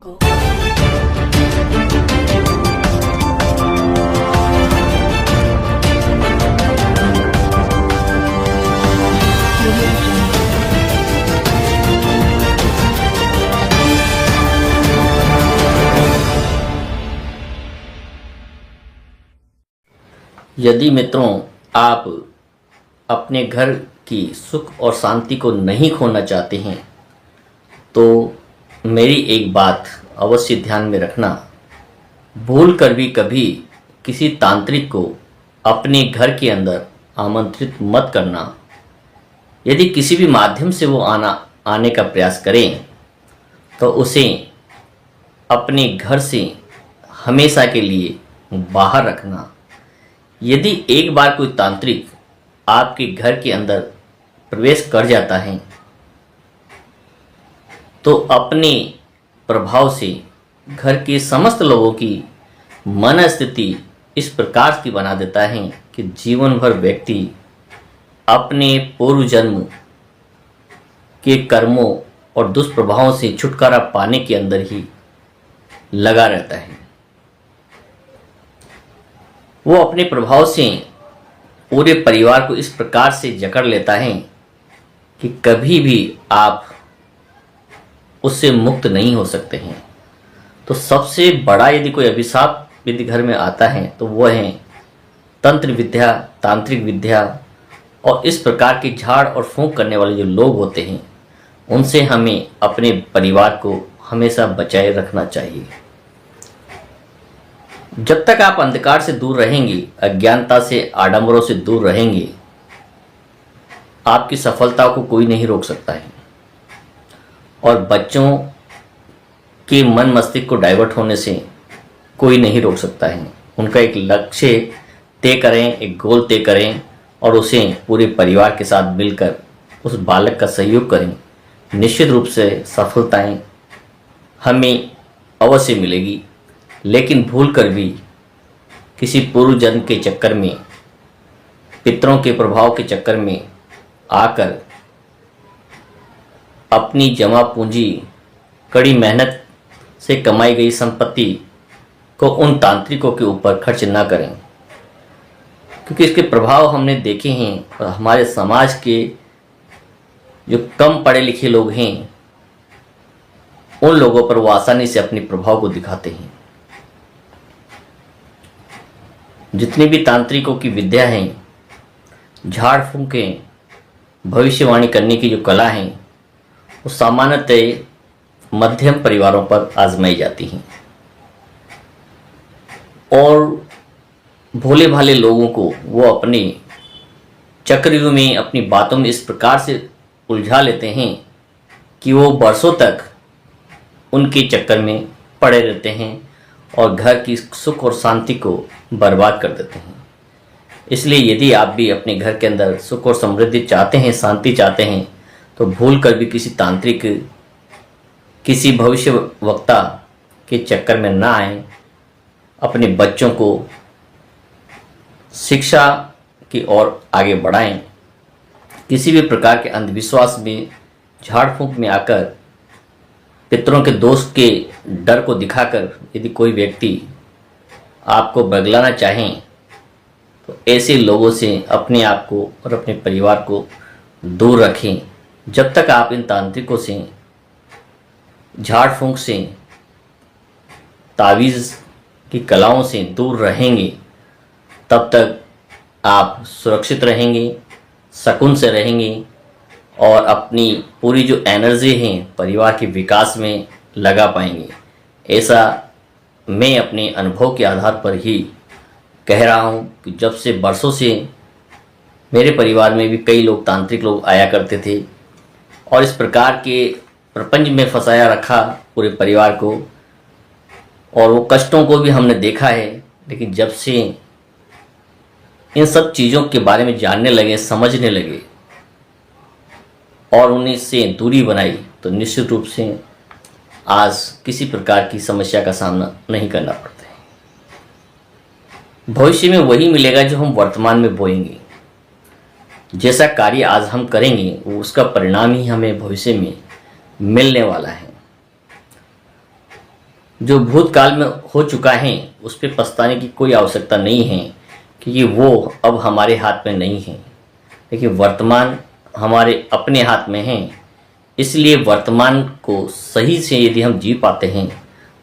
को यदि मित्रों आप अपने घर की सुख और शांति को नहीं खोना चाहते हैं तो मेरी एक बात अवश्य ध्यान में रखना। भूल कर भी कभी किसी तांत्रिक को अपने घर के अंदर आमंत्रित मत करना। यदि किसी भी माध्यम से वो आने का प्रयास करें तो उसे अपने घर से हमेशा के लिए बाहर रखना। यदि एक बार कोई तांत्रिक आपके घर के अंदर प्रवेश कर जाता है तो अपने प्रभाव से घर के समस्त लोगों की मन स्थिति इस प्रकार की बना देता है कि जीवन भर व्यक्ति अपने पूर्व जन्म के कर्मों और दुष्प्रभावों से छुटकारा पाने के अंदर ही लगा रहता है। वो अपने प्रभाव से पूरे परिवार को इस प्रकार से जकड़ लेता है कि कभी भी आप उससे मुक्त नहीं हो सकते हैं। तो सबसे बड़ा यदि कोई अभिशाप यदि घर में आता है तो वो है तंत्र विद्या, तांत्रिक विद्या और इस प्रकार के झाड़ और फूंक करने वाले जो लोग होते हैं उनसे हमें अपने परिवार को हमेशा बचाए रखना चाहिए। जब तक आप अंधकार से दूर रहेंगे, अज्ञानता से, आडंबरों से दूर रहेंगे, आपकी सफलता को कोई नहीं रोक सकता है। और बच्चों के मन मस्तिष्क को डाइवर्ट होने से कोई नहीं रोक सकता है। उनका एक लक्ष्य तय करें, एक गोल तय करें और उसे पूरे परिवार के साथ मिलकर उस बालक का सहयोग करें। निश्चित रूप से सफलताएं हमें अवश्य मिलेगी। लेकिन भूल कर भी किसी पूर्व जन्म के चक्कर में, पितरों के प्रभाव के चक्कर में आकर अपनी जमा पूंजी, कड़ी मेहनत से कमाई गई संपत्ति को उन तांत्रिकों के ऊपर खर्च ना करें, क्योंकि इसके प्रभाव हमने देखे हैं। और हमारे समाज के जो कम पढ़े लिखे लोग हैं उन लोगों पर वो आसानी से अपने प्रभाव को दिखाते हैं। जितनी भी तांत्रिकों की विद्या है, झाड़ फूंकें, भविष्यवाणी करने की जो कला है वो सामान्यतः मध्यम परिवारों पर आजमाई जाती हैं और भोले भाले लोगों को वो अपने चक्रव्यूह में, अपनी बातों में इस प्रकार से उलझा लेते हैं कि वो बरसों तक उनके चक्कर में पड़े रहते हैं और घर की सुख और शांति को बर्बाद कर देते हैं। इसलिए यदि आप भी अपने घर के अंदर सुख और समृद्धि चाहते हैं, शांति चाहते हैं, तो भूल कर भी किसी तांत्रिक, किसी भविष्य वक्ता के चक्कर में ना आए। अपने बच्चों को शिक्षा की ओर आगे बढ़ाएं। किसी भी प्रकार के अंधविश्वास में, झाड़ फूंक में आकर पितरों के दोष के डर को दिखाकर यदि कोई व्यक्ति आपको बगलाना चाहें तो ऐसे लोगों से अपने आप को और अपने परिवार को दूर रखें। जब तक आप इन तांत्रिकों से, झाड़ फूंक से, तावीज़ की कलाओं से दूर रहेंगे तब तक आप सुरक्षित रहेंगे, सुकून से रहेंगे और अपनी पूरी जो एनर्जी है परिवार के विकास में लगा पाएंगे। ऐसा मैं अपने अनुभव के आधार पर ही कह रहा हूँ कि जब से बरसों से मेरे परिवार में भी कई लोग, तांत्रिक लोग आया करते थे और इस प्रकार के प्रपंच में फंसाया रखा पूरे परिवार को, और वो कष्टों को भी हमने देखा है। लेकिन जब से इन सब चीज़ों के बारे में जानने लगे, समझने लगे और उन्हीं से दूरी बनाई तो निश्चित रूप से आज किसी प्रकार की समस्या का सामना नहीं करना पड़ता है। भविष्य में वही मिलेगा जो हम वर्तमान में बोएंगे। जैसा कार्य आज हम करेंगे वो उसका परिणाम ही हमें भविष्य में मिलने वाला है। जो भूतकाल में हो चुका है उस पर पछताने की कोई आवश्यकता नहीं है, क्योंकि वो अब हमारे हाथ में नहीं है। लेकिन वर्तमान हमारे अपने हाथ में है। इसलिए वर्तमान को सही से यदि हम जी पाते हैं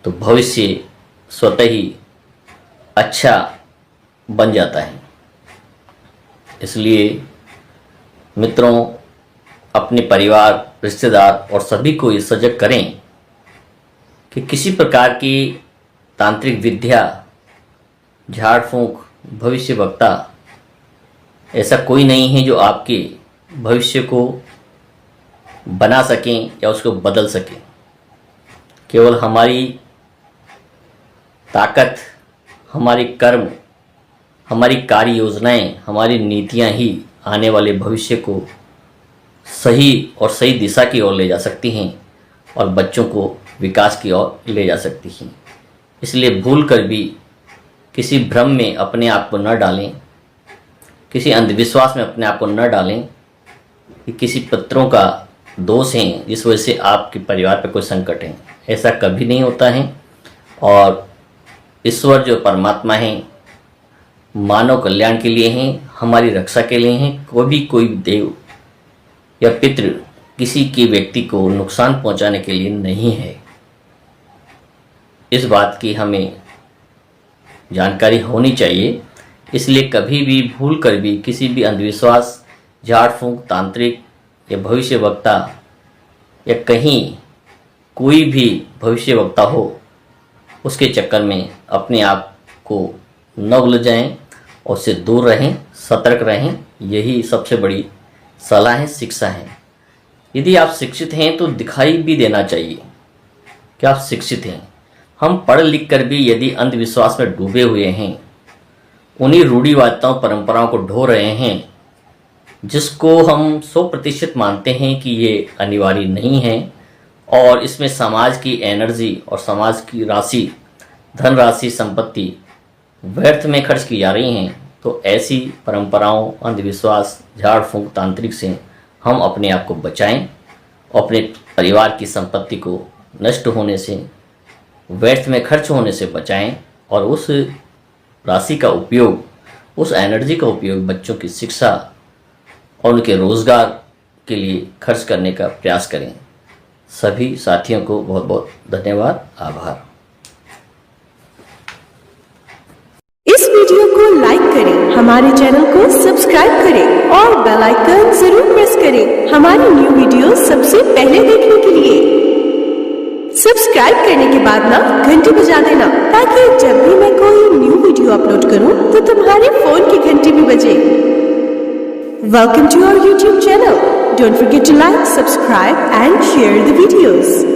तो भविष्य स्वतः ही अच्छा बन जाता है। इसलिए मित्रों, अपने परिवार, रिश्तेदार और सभी को ये सजग करें कि किसी प्रकार की तांत्रिक विद्या, झाड़ फूंक, भविष्य वक्ता ऐसा कोई नहीं है जो आपके भविष्य को बना सकें या उसको बदल सकें। केवल हमारी ताकत, हमारे कर्म, हमारी कार्य योजनाएं, हमारी नीतियां ही आने वाले भविष्य को सही और सही दिशा की ओर ले जा सकती हैं और बच्चों को विकास की ओर ले जा सकती हैं। इसलिए भूल कर भी किसी भ्रम में अपने आप को न डालें, किसी अंधविश्वास में अपने आप को न डालें कि किसी पितरों का दोष है जिस वजह से आपके परिवार पर कोई संकट है। ऐसा कभी नहीं होता है। और ईश्वर जो परमात्मा है, मानव कल्याण के लिए हैं, हमारी रक्षा के लिए हैं। कोई देव या पितृ किसी के व्यक्ति को नुकसान पहुंचाने के लिए नहीं है। इस बात की हमें जानकारी होनी चाहिए। इसलिए कभी भी भूल कर भी किसी भी अंधविश्वास, झाड़ फूंक, तांत्रिक या भविष्य वक्ता या कहीं कोई भी भविष्य वक्ता हो उसके चक्कर में अपने आप को न उलझाएं और उससे दूर रहें, सतर्क रहें। यही सबसे बड़ी सलाह है, शिक्षा है। यदि आप शिक्षित हैं तो दिखाई भी देना चाहिए कि आप शिक्षित हैं। हम पढ़ लिख कर भी यदि अंधविश्वास में डूबे हुए हैं, उन्हीं रूढ़िवादिताओं, परंपराओं को ढो रहे हैं जिसको हम 100% मानते हैं कि ये अनिवार्य नहीं है और इसमें समाज की एनर्जी और समाज की राशि, धनराशि, संपत्ति व्यर्थ में खर्च की जा रही हैं, तो ऐसी परंपराओं, अंधविश्वास, झाड़ फूंक, तांत्रिक से हम अपने आप को बचाएं और अपने परिवार की संपत्ति को नष्ट होने से, व्यर्थ में खर्च होने से बचाएं और उस राशि का उपयोग, उस एनर्जी का उपयोग बच्चों की शिक्षा और उनके रोजगार के लिए खर्च करने का प्रयास करें। सभी साथियों को बहुत बहुत धन्यवाद, आभार। इस वीडियो को लाइक करें, हमारे चैनल को सब्सक्राइब करें और बेल आइकन जरूर प्रेस करें हमारी न्यू वीडियो सबसे पहले देखने के लिए। सब्सक्राइब करने के बाद ना घंटी बजा देना, ताकि जब भी मैं कोई न्यू वीडियो अपलोड करूं तो तुम्हारे फोन की घंटी भी बजे। Welcome to our YouTube channel. Don't forget to like, subscribe and share the videos.